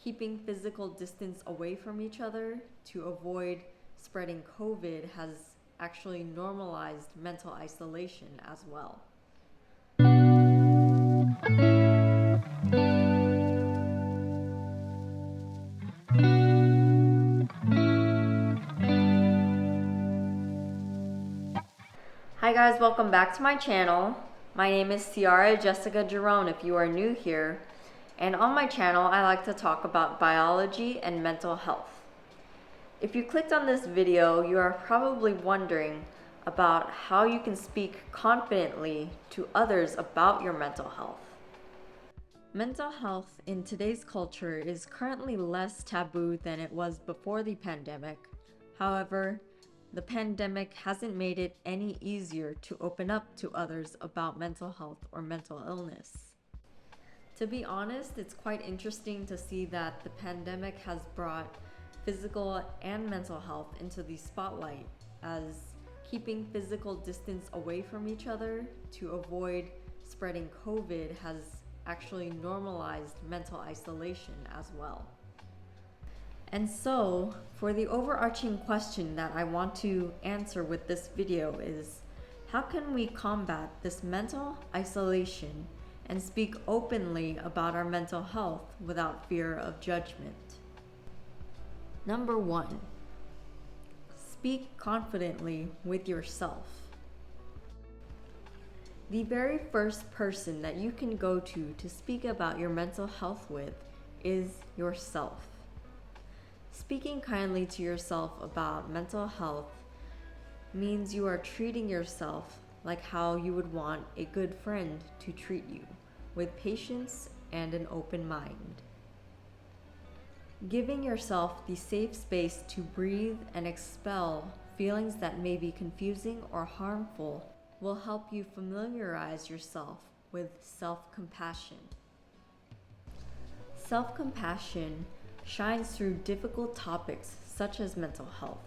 keeping physical distance away from each other to avoid spreading COVID has actually normalized mental isolation as well. Hi guys, welcome back to my channel. My name is Ciara Jessica Giron if you are new here. And on my channel, I like to talk about biology and mental health. If you clicked on this video, you are probably wondering about how you can speak confidently to others about your mental health. Mental health in today's culture is currently less taboo than it was before the pandemic. However, the pandemic hasn't made it any easier to open up to others about mental health or mental illness. To be honest, it's quite interesting to see that the pandemic has brought physical and mental health into the spotlight, as keeping physical distance away from each other to avoid spreading COVID has actually normalized mental isolation as well. And so, for the overarching question that I want to answer with this video is, how can we combat this mental isolation and speak openly about our mental health without fear of judgment? Number 1, speak confidently with yourself. The very first person that you can go to speak about your mental health with is yourself. Speaking kindly to yourself about mental health means you are treating yourself like how you would want a good friend to treat you, with patience and an open mind. Giving yourself the safe space to breathe and expel feelings that may be confusing or harmful will help you familiarize yourself with self-compassion. Self-compassion shines through difficult topics such as mental health.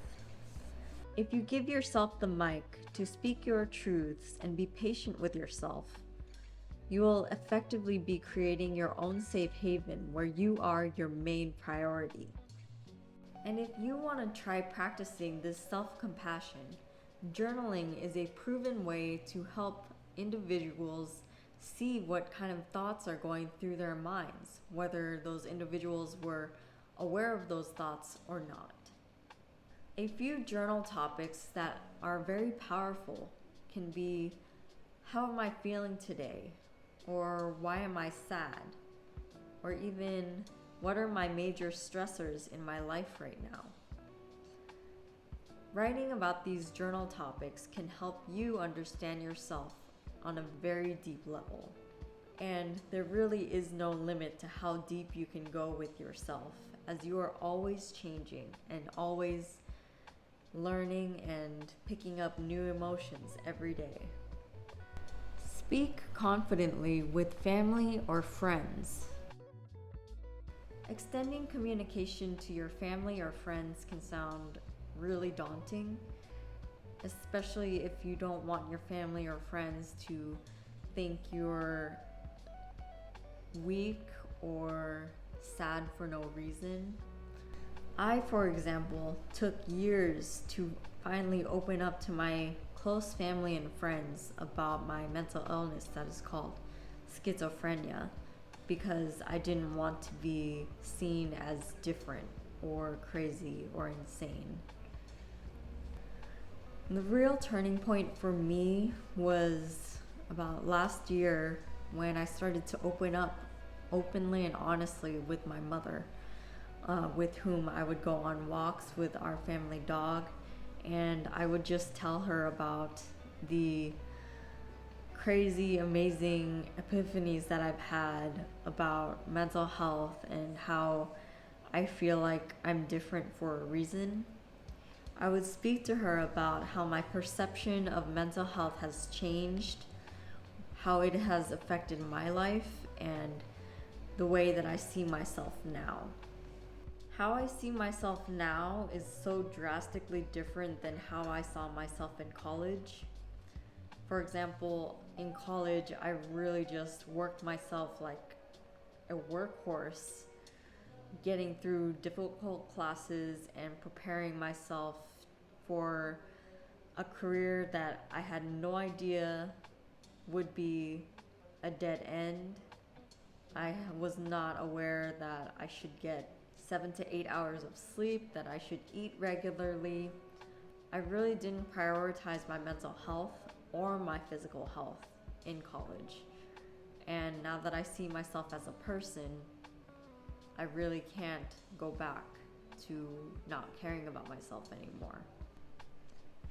If you give yourself the mic to speak your truths and be patient with yourself, you will effectively be creating your own safe haven where you are your main priority. And if you want to try practicing this self-compassion, journaling is a proven way to help individuals see what kind of thoughts are going through their minds, whether those individuals were aware of those thoughts or not. A few journal topics that are very powerful can be, how am I feeling today? Or why am I sad? Or even, what are my major stressors in my life right now? Writing about these journal topics can help you understand yourself on a very deep level. And there really is no limit to how deep you can go with yourself, as you are always changing and always learning and picking up new emotions every day. Speak confidently with family or friends. Extending communication to your family or friends can sound really daunting, especially if you don't want your family or friends to think you're weak or sad for no reason. I, for example, took years to finally open up to my close family and friends about my mental illness that is called schizophrenia, because I didn't want to be seen as different or crazy or insane. The real turning point for me was about last year when I started to open up openly and honestly with my mother, with whom I would go on walks with our family dog, and I would just tell her about the crazy, amazing epiphanies that I've had about mental health and how I feel like I'm different for a reason. I would speak to her about how my perception of mental health has changed, how it has affected my life, and the way that I see myself now. How I see myself now is so drastically different than how I saw myself in college. For example, in college, I really just worked myself like a workhorse, getting through difficult classes and preparing myself for a career that I had no idea would be a dead end. I was not aware that I should get 7 to 8 hours of sleep, that I should eat regularly. I really didn't prioritize my mental health or my physical health in college. And now that I see myself as a person, I really can't go back to not caring about myself anymore.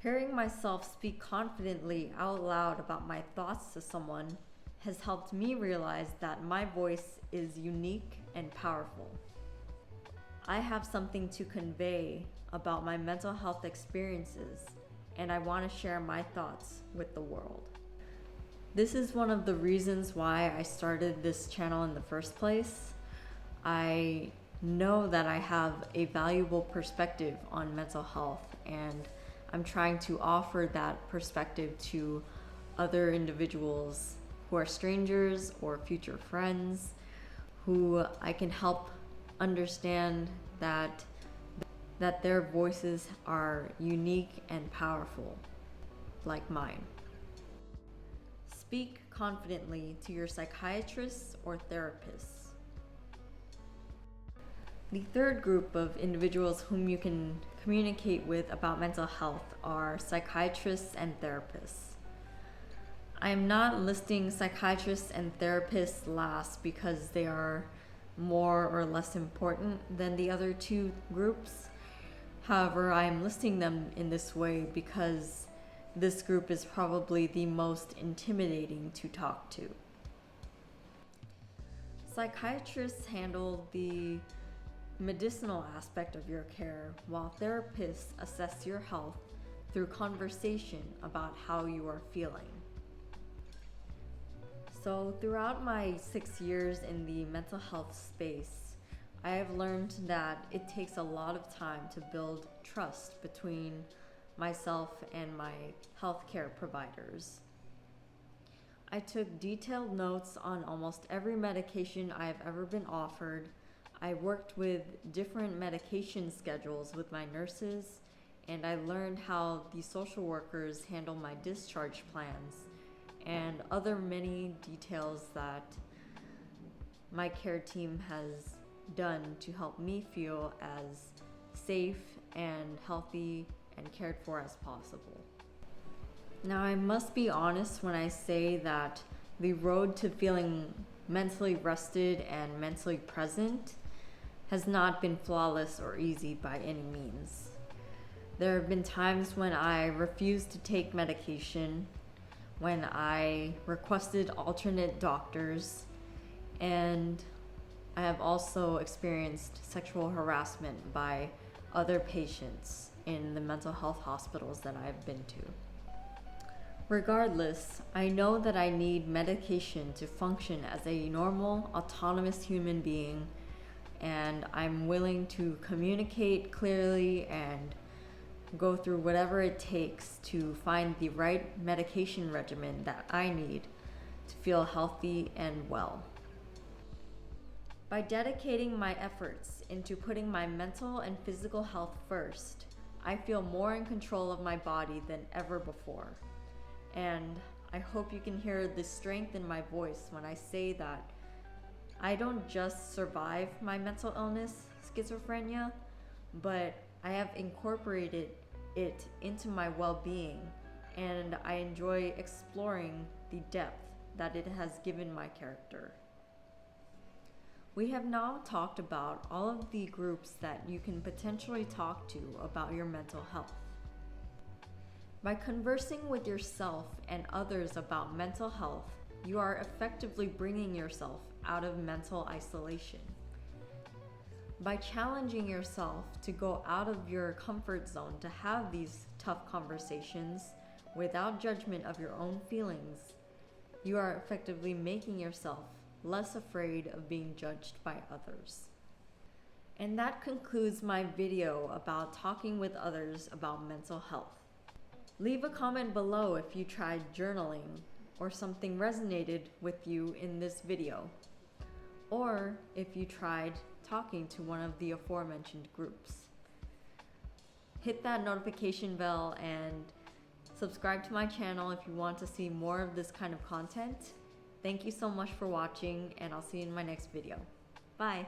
Hearing myself speak confidently out loud about my thoughts to someone has helped me realize that my voice is unique and powerful. I have something to convey about my mental health experiences, and I want to share my thoughts with the world. This is one of the reasons why I started this channel in the first place. I know that I have a valuable perspective on mental health, and I'm trying to offer that perspective to other individuals who are strangers or future friends, who I can help understand that their voices are unique and powerful, like mine. Speak confidently to your psychiatrists or therapists. The third group of individuals whom you can communicate with about mental health are psychiatrists and therapists. I am not listing psychiatrists and therapists last because they are more or less important than the other two groups. However, I am listing them in this way because this group is probably the most intimidating to talk to. Psychiatrists handle the medicinal aspect of your care, while therapists assess your health through conversation about how you are feeling. So throughout my 6 years in the mental health space, I have learned that it takes a lot of time to build trust between myself and my healthcare providers. I took detailed notes on almost every medication I have ever been offered. I worked with different medication schedules with my nurses, and I learned how the social workers handle my discharge plans and other many details that my care team has done to help me feel as safe and healthy and cared for as possible. Now, I must be honest when I say that the road to feeling mentally rested and mentally present has not been flawless or easy by any means. There have been times when I refused to take medication, when I requested alternate doctors, and I have also experienced sexual harassment by other patients in the mental health hospitals that I've been to. Regardless, I know that I need medication to function as a normal, autonomous human being, and I'm willing to communicate clearly and go through whatever it takes to find the right medication regimen that I need to feel healthy and well. By dedicating my efforts into putting my mental and physical health first, I feel more in control of my body than ever before. And I hope you can hear the strength in my voice when I say that I don't just survive my mental illness, schizophrenia, but I have incorporated it into my well-being, and I enjoy exploring the depth that it has given my character. We have now talked about all of the groups that you can potentially talk to about your mental health. By conversing with yourself and others about mental health, you are effectively bringing yourself out of mental isolation. By challenging yourself to go out of your comfort zone to have these tough conversations without judgment of your own feelings, you are effectively making yourself less afraid of being judged by others. And that concludes my video about talking with others about mental health. Leave a comment below if you tried journaling or something resonated with you in this video, or if you tried talking to one of the aforementioned groups. Hit that notification bell and subscribe to my channel if you want to see more of this kind of content. Thank you so much for watching, and I'll see you in my next video. Bye!